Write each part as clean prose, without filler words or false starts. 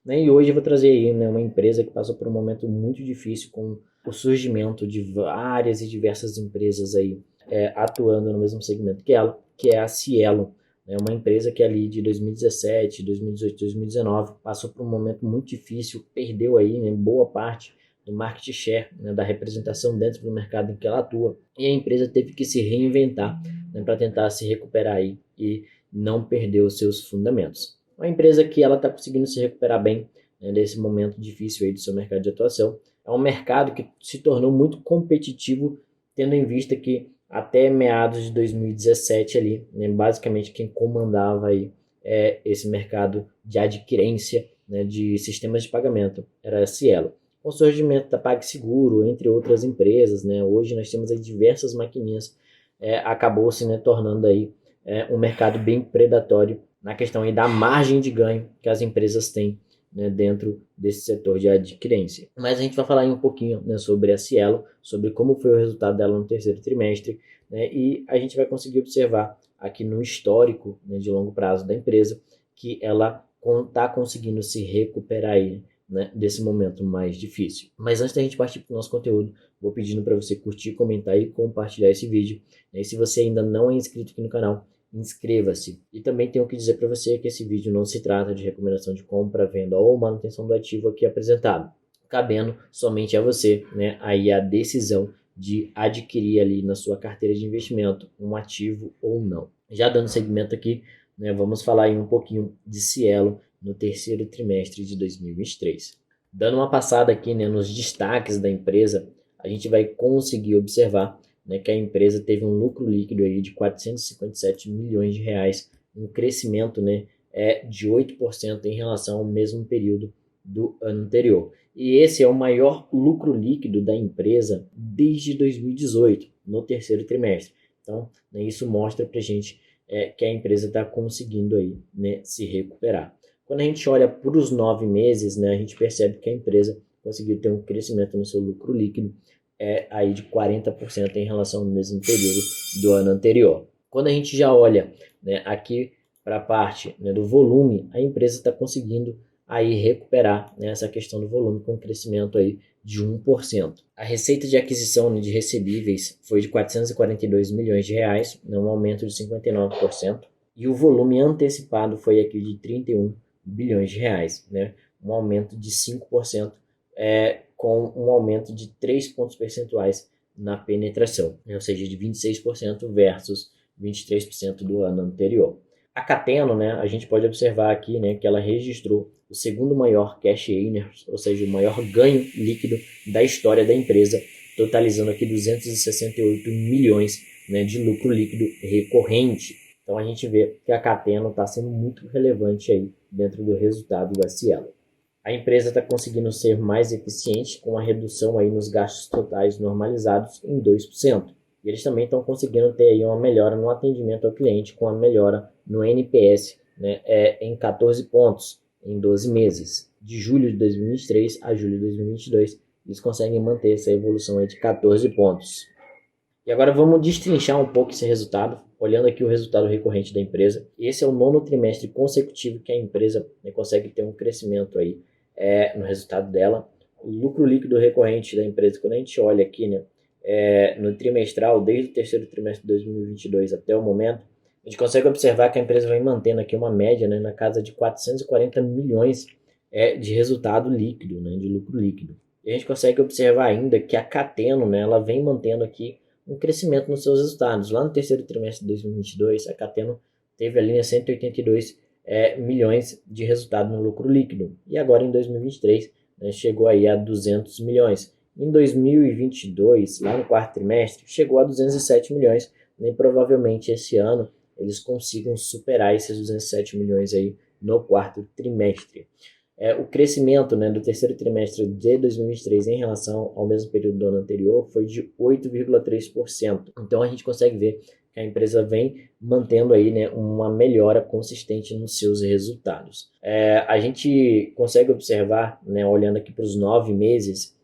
né? E hoje eu vou trazer aí, né, uma empresa que passou por um momento muito difícil com o surgimento de várias e diversas empresas aí atuando no mesmo segmento que ela, que é a Cielo, né? Uma empresa que ali de 2017, 2018, 2019 passou por um momento muito difícil, perdeu aí, né, boa parte do market share, né, da representação dentro do mercado em que ela atua, e a empresa teve que se reinventar, né, para tentar se recuperar aí e não perder os seus fundamentos. Uma empresa que ela está conseguindo se recuperar bem, né, desse momento difícil aí do seu mercado de atuação. É um mercado que se tornou muito competitivo, tendo em vista que até meados de 2017 ali, né, basicamente quem comandava aí esse mercado de adquirência, né, de sistemas de pagamento era a Cielo. Com o surgimento da PagSeguro, entre outras empresas, né, hoje nós temos aí diversas maquininhas, acabou se, né, tornando aí um mercado bem predatório na questão aí da margem de ganho que as empresas têm, né, dentro desse setor de adquirência. Mas a gente vai falar aí um pouquinho, né, sobre a Cielo, sobre como foi o resultado dela no terceiro trimestre, né, e a gente vai conseguir observar aqui no histórico, né, de longo prazo da empresa que ela está conseguindo se recuperar aí, né, desse momento mais difícil. Mas antes da gente partir para o nosso conteúdo, vou pedindo para você curtir, comentar e compartilhar esse vídeo. E se você ainda não é inscrito aqui no canal, inscreva-se. E também tenho que dizer para você que esse vídeo não se trata de recomendação de compra, venda ou manutenção do ativo aqui apresentado, cabendo somente a você, né, aí a decisão de adquirir ali na sua carteira de investimento um ativo ou não. Já dando segmento aqui, né, vamos falar aí um pouquinho de Cielo no terceiro trimestre de 2023. Dando uma passada aqui, né, nos destaques da empresa, a gente vai conseguir observar, né, que a empresa teve um lucro líquido aí de 457 milhões de reais, um crescimento, né, de 8% em relação ao mesmo período do ano anterior. E esse é o maior lucro líquido da empresa desde 2018, no terceiro trimestre. Então, né, isso mostra para a gente que a empresa está conseguindo aí, né, se recuperar. Quando a gente olha para os 9 meses, né, a gente percebe que a empresa conseguiu ter um crescimento no seu lucro líquido aí de 40% em relação ao mesmo período do ano anterior. Quando a gente já olha, né, aqui para a parte, né, do volume, a empresa está conseguindo aí recuperar, né, essa questão do volume com um crescimento aí de 1%. A receita de aquisição, né, de recebíveis foi de 442 milhões de reais, né, um aumento de 59%, e o volume antecipado foi aqui de 31 bilhões de reais, né, um aumento de 5%, com um aumento de 3 pontos percentuais na penetração, né, ou seja, de 26% versus 23% do ano anterior. A Cateno, né, a gente pode observar aqui, né, que ela registrou o segundo maior cash earners, ou seja, o maior ganho líquido da história da empresa, totalizando aqui 268 milhões, né, de lucro líquido recorrente. Então a gente vê que a Cateno está sendo muito relevante aí dentro do resultado da Cielo. A empresa está conseguindo ser mais eficiente com a redução aí nos gastos totais normalizados em 2%. E eles também estão conseguindo ter aí uma melhora no atendimento ao cliente com a melhora no NPS, né, em 14 pontos em 12 meses. De julho de 2023 a julho de 2022, eles conseguem manter essa evolução aí de 14 pontos. E agora vamos destrinchar um pouco esse resultado, olhando aqui o resultado recorrente da empresa. Esse é o nono trimestre consecutivo que a empresa, né, consegue ter um crescimento aí no resultado dela. O lucro líquido recorrente da empresa, quando a gente olha aqui, né, no trimestral, desde o terceiro trimestre de 2022 até o momento, a gente consegue observar que a empresa vem mantendo aqui uma média, né, na casa de 440 milhões de resultado líquido, né, de lucro líquido. E a gente consegue observar ainda que a Cateno, né, ela vem mantendo aqui um crescimento nos seus resultados. Lá no terceiro trimestre de 2022, a Cateno teve ali 182 milhões de resultado no lucro líquido. E agora em 2023, né, chegou aí a 200 milhões. Em 2022, lá no quarto trimestre, chegou a 207 milhões. E provavelmente esse ano eles consigam superar esses 207 milhões aí no quarto trimestre. O crescimento, né, do terceiro trimestre de 2023 em relação ao mesmo período do ano anterior foi de 8,3%. Então a gente consegue ver que a empresa vem mantendo aí, né, uma melhora consistente nos seus resultados. A gente consegue observar, né, olhando aqui para os 9 meses,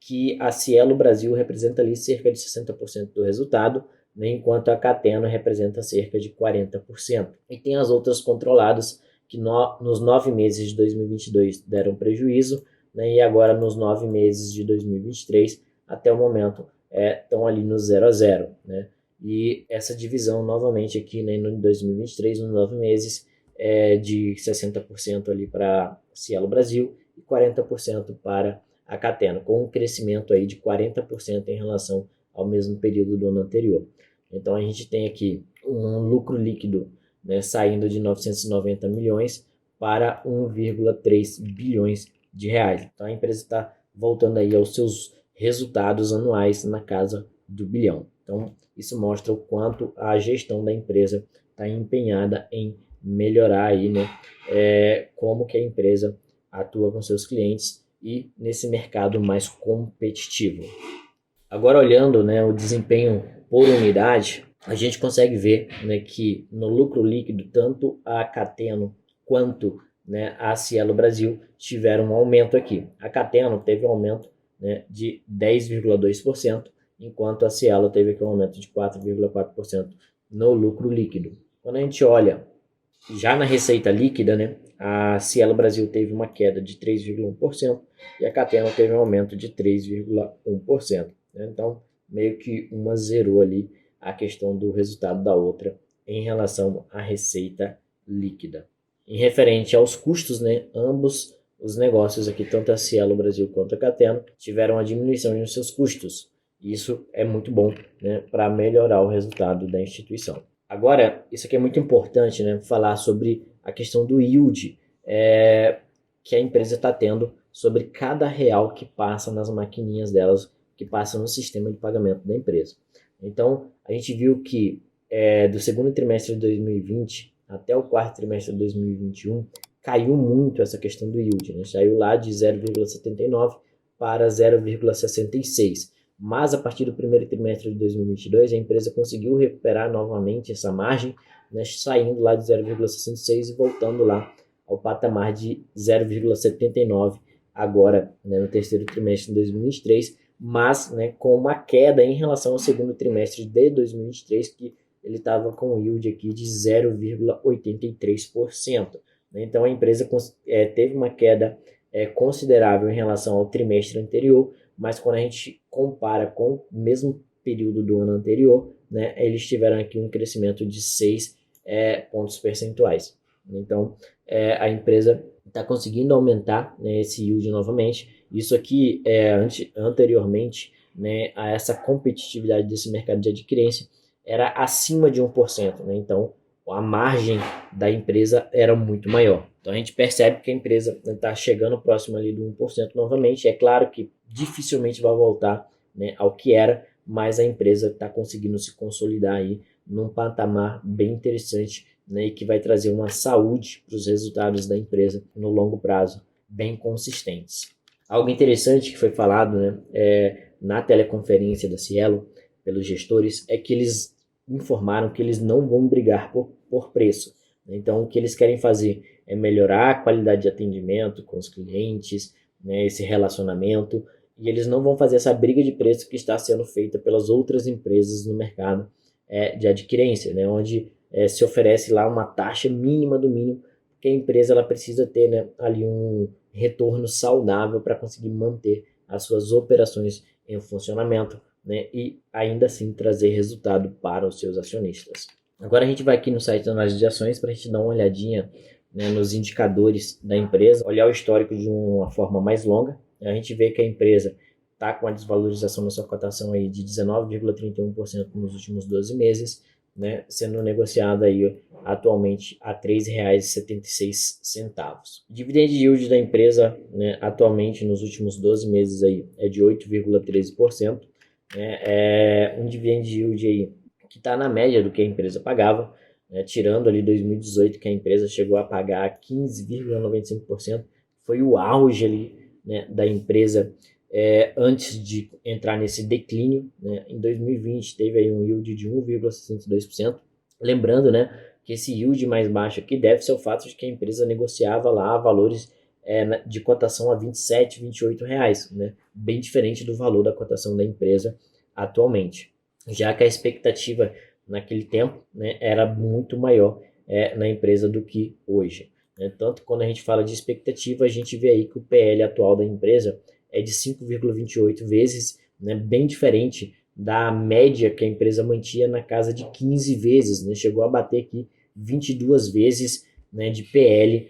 que a Cielo Brasil representa ali cerca de 60% do resultado, né, enquanto a Cateno representa cerca de 40%. E tem as outras controladas, que nos 9 meses de 2022 deram prejuízo, né, e agora nos 9 meses de 2023, até o momento, estão ali no 0 a 0, né? E essa divisão novamente aqui, né, no 2023, nos 9 meses, é de 60% ali para Cielo Brasil e 40% para a Cateno, com um crescimento aí de 40% em relação ao mesmo período do ano anterior. Então a gente tem aqui um lucro líquido, né, saindo de 990 milhões para 1,3 bilhões de reais. Então a empresa está voltando aí aos seus resultados anuais na casa do bilhão. Então isso mostra o quanto a gestão da empresa está empenhada em melhorar aí, né, como que a empresa atua com seus clientes e nesse mercado mais competitivo. Agora olhando, né, o desempenho por unidade, a gente consegue ver, né, que no lucro líquido tanto a Cateno quanto, né, a Cielo Brasil tiveram um aumento aqui. A Cateno teve um aumento, né, de 10,2%, enquanto a Cielo teve aqui um aumento de 4,4% no lucro líquido. Quando a gente olha já na receita líquida, né, a Cielo Brasil teve uma queda de 3,1% e a Cateno teve um aumento de 3,1%. Né? Então, meio que uma zerou ali a questão do resultado da outra em relação à receita líquida. Em referente aos custos, né, ambos os negócios aqui, tanto a Cielo Brasil quanto a Cateno, tiveram a diminuição nos seus custos. Isso é muito bom, né, para melhorar o resultado da instituição. Agora, isso aqui é muito importante, né, falar sobre a questão do yield que a empresa está tendo sobre cada real que passa nas maquininhas delas, que passa no sistema de pagamento da empresa. Então, a gente viu que do segundo trimestre de 2020 até o quarto trimestre de 2021, caiu muito essa questão do yield, né? Saiu lá de 0,79 para 0,66. Mas a partir do primeiro trimestre de 2022, a empresa conseguiu recuperar novamente essa margem, né, saindo lá de 0,66 e voltando lá ao patamar de 0,79 agora, né, no terceiro trimestre de 2023, mas, né, com uma queda em relação ao segundo trimestre de 2023, que ele estava com um yield aqui de 0,83%. Né? Então a empresa teve uma queda considerável em relação ao trimestre anterior, mas quando a gente compara com o mesmo período do ano anterior, né, eles tiveram aqui um crescimento de 6 pontos percentuais. Então, a empresa está conseguindo aumentar, né, esse yield novamente. Isso aqui, anteriormente, né, a essa competitividade desse mercado de adquirência, era acima de 1%. Né? Então, a margem da empresa era muito maior. Então, a gente percebe que a empresa está chegando próximo ali do 1% novamente. É claro que dificilmente vai voltar, né, ao que era, mas a empresa está conseguindo se consolidar aí num patamar bem interessante, né, e que vai trazer uma saúde para os resultados da empresa no longo prazo, bem consistentes. Algo interessante que foi falado, né, na teleconferência da Cielo, pelos gestores, é que eles informaram que eles não vão brigar por preço. Então, o que eles querem fazer é melhorar a qualidade de atendimento com os clientes, né, esse relacionamento, e eles não vão fazer essa briga de preço que está sendo feita pelas outras empresas no mercado de adquirência, né, onde se oferece lá uma taxa mínima do mínimo, porque a empresa ela precisa ter, né, ali um retorno saudável para conseguir manter as suas operações em funcionamento, né, e ainda assim trazer resultado para os seus acionistas. Agora a gente vai aqui no site da análise de ações para a gente dar uma olhadinha, né, nos indicadores da empresa, olhar o histórico de uma forma mais longa. A gente vê que a empresa está com a desvalorização na sua cotação aí de 19,31% nos últimos 12 meses, né, sendo negociada aí atualmente a R$ 3,76. O dividend yield da empresa, né, atualmente nos últimos 12 meses aí é de 8,13%. É um dividend yield aí que está na média do que a empresa pagava, né, tirando ali 2018, que a empresa chegou a pagar 15,95%, foi o auge ali, né, da empresa antes de entrar nesse declínio. Né. Em 2020 teve aí um yield de 1,62%, lembrando, né, que esse yield mais baixo aqui deve ser o fato de que a empresa negociava lá valores de cotação a R$ 27, R$ 28, né, bem diferente do valor da cotação da empresa atualmente, já que a expectativa naquele tempo, né, era muito maior na empresa do que hoje. né? Tanto quando a gente fala de expectativa, a gente vê aí que o PL atual da empresa é de 5,28 vezes, né? Bem diferente da média que a empresa mantinha na casa de 15 vezes, né? Chegou a bater aqui 22 vezes, né, de PL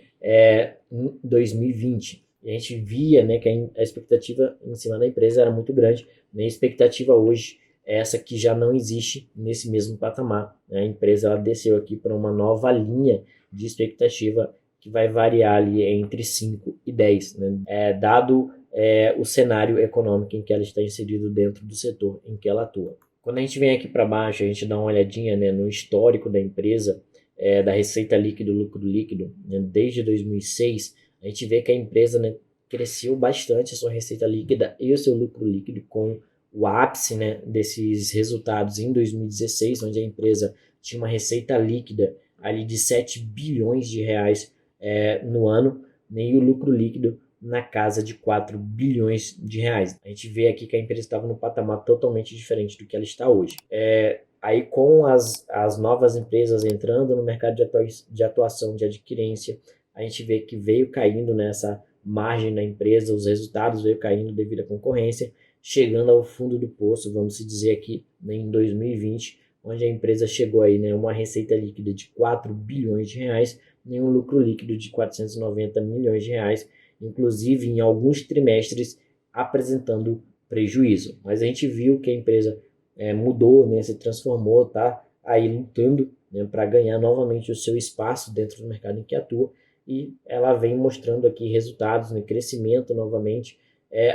em 2020. E a gente via, né, que a expectativa em cima da empresa era muito grande, né? A expectativa hoje é essa que já não existe nesse mesmo patamar, né? A empresa ela desceu aqui para uma nova linha de expectativa que vai variar ali entre 5 e 10, né? Dado o cenário econômico em que ela está inserido dentro do setor em que ela atua. Quando a gente vem aqui para baixo, a gente dá uma olhadinha, né, no histórico da empresa, da receita líquida e lucro líquido, né, desde 2006, a gente vê que a empresa, né, cresceu bastante a sua receita líquida e o seu lucro líquido, com o ápice, né, desses resultados em 2016, onde a empresa tinha uma receita líquida ali de 7 bilhões de reais no ano, né, e o lucro líquido na casa de 4 bilhões de reais. A gente vê aqui que a empresa estava num patamar totalmente diferente do que ela está hoje. Aí com as novas empresas entrando no mercado de atuação, de adquirência, a gente vê que veio caindo nessa margem na empresa, os resultados veio caindo devido à concorrência, chegando ao fundo do poço, vamos dizer aqui, né, em 2020, onde a empresa chegou aí, né, uma receita líquida de 4 bilhões de reais, nem um lucro líquido de 490 milhões de reais, inclusive em alguns trimestres apresentando prejuízo. Mas a gente viu que a empresa mudou, né, se transformou, tá aí lutando, né, para ganhar novamente o seu espaço dentro do mercado em que atua, e ela vem mostrando aqui resultados, né, crescimento novamente,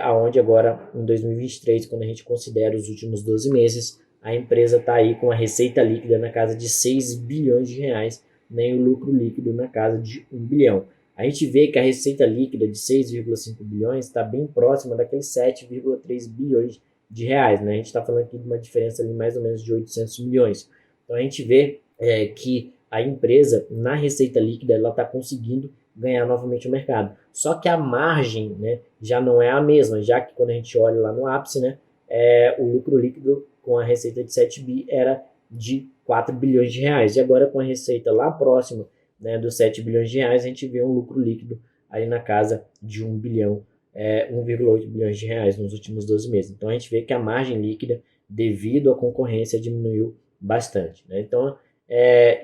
aonde agora em 2023, quando a gente considera os últimos 12 meses, a empresa está aí com a receita líquida na casa de 6 bilhões de reais, nem o lucro líquido na casa de 1 bilhão. A gente vê que a receita líquida de 6,5 bilhões está bem próxima daqueles 7,3 bilhões de reais, né? A gente está falando aqui de uma diferença ali mais ou menos de 800 milhões. Então a gente vê que a empresa, na receita líquida, ela está conseguindo ganhar novamente o mercado. Só que a margem, né, já não é a mesma, já que quando a gente olha lá no ápice, né, o lucro líquido com a receita de 7 bi era de 4 bilhões de reais. E agora com a receita lá próxima, né, dos 7 bilhões de reais, a gente vê um lucro líquido aí na casa de 1 bilhão, 1,8 bilhões de reais nos últimos 12 meses. Então a gente vê que a margem líquida, devido à concorrência, diminuiu bastante, né? Então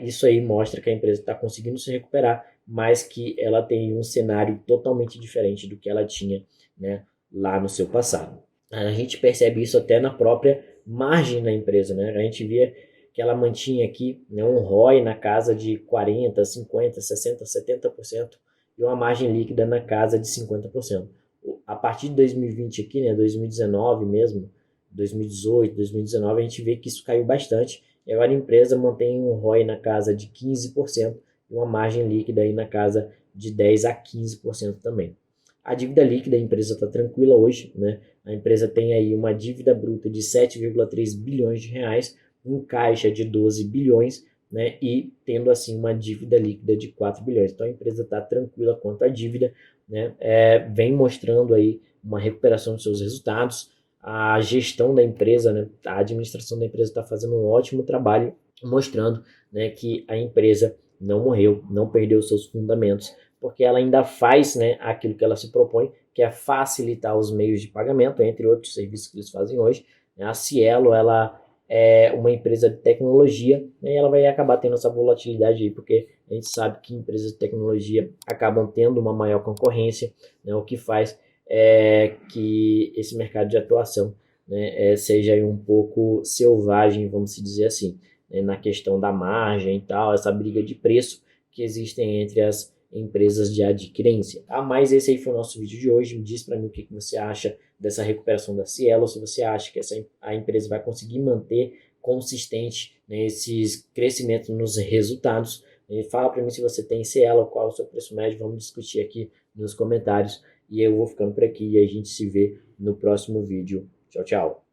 isso aí mostra que a empresa está conseguindo se recuperar, mas que ela tem um cenário totalmente diferente do que ela tinha, né, lá no seu passado. A gente percebe isso até na própria margem da empresa, né? A gente via que ela mantinha aqui, né, um ROI na casa de 40%, 50%, 60%, 70% e uma margem líquida na casa de 50%. A partir de 2020 aqui, né, 2019 mesmo, 2018, 2019, a gente vê que isso caiu bastante. E agora a empresa mantém um ROI na casa de 15% e uma margem líquida aí na casa de 10 a 15% também. A dívida líquida, a empresa está tranquila hoje, né? A empresa tem aí uma dívida bruta de 7,3 bilhões de reais, um caixa de 12 bilhões, né? E tendo assim uma dívida líquida de 4 bilhões. Então a empresa está tranquila quanto à dívida, né? Vem mostrando aí uma recuperação dos seus resultados. A gestão da empresa, né? A administração da empresa está fazendo um ótimo trabalho, mostrando, né, que a empresa não morreu, não perdeu seus fundamentos, porque ela ainda faz, né, aquilo que ela se propõe, que é facilitar os meios de pagamento, entre outros serviços que eles fazem hoje. A Cielo, ela é uma empresa de tecnologia, né, e ela vai acabar tendo essa volatilidade aí, porque a gente sabe que empresas de tecnologia acabam tendo uma maior concorrência, né, o que faz que esse mercado de atuação, né, seja aí um pouco selvagem, vamos dizer assim, né, na questão da margem e tal, essa briga de preço que existem entre as empresas de adquirência. Mas esse aí foi o nosso vídeo de hoje. Me diz para mim o que você acha dessa recuperação da Cielo, se você acha que a empresa vai conseguir manter consistente, né, esses crescimentos nos resultados. Fala para mim se você tem Cielo, qual é o seu preço médio, vamos discutir aqui nos comentários. E eu vou ficando por aqui e a gente se vê no próximo vídeo. Tchau, tchau.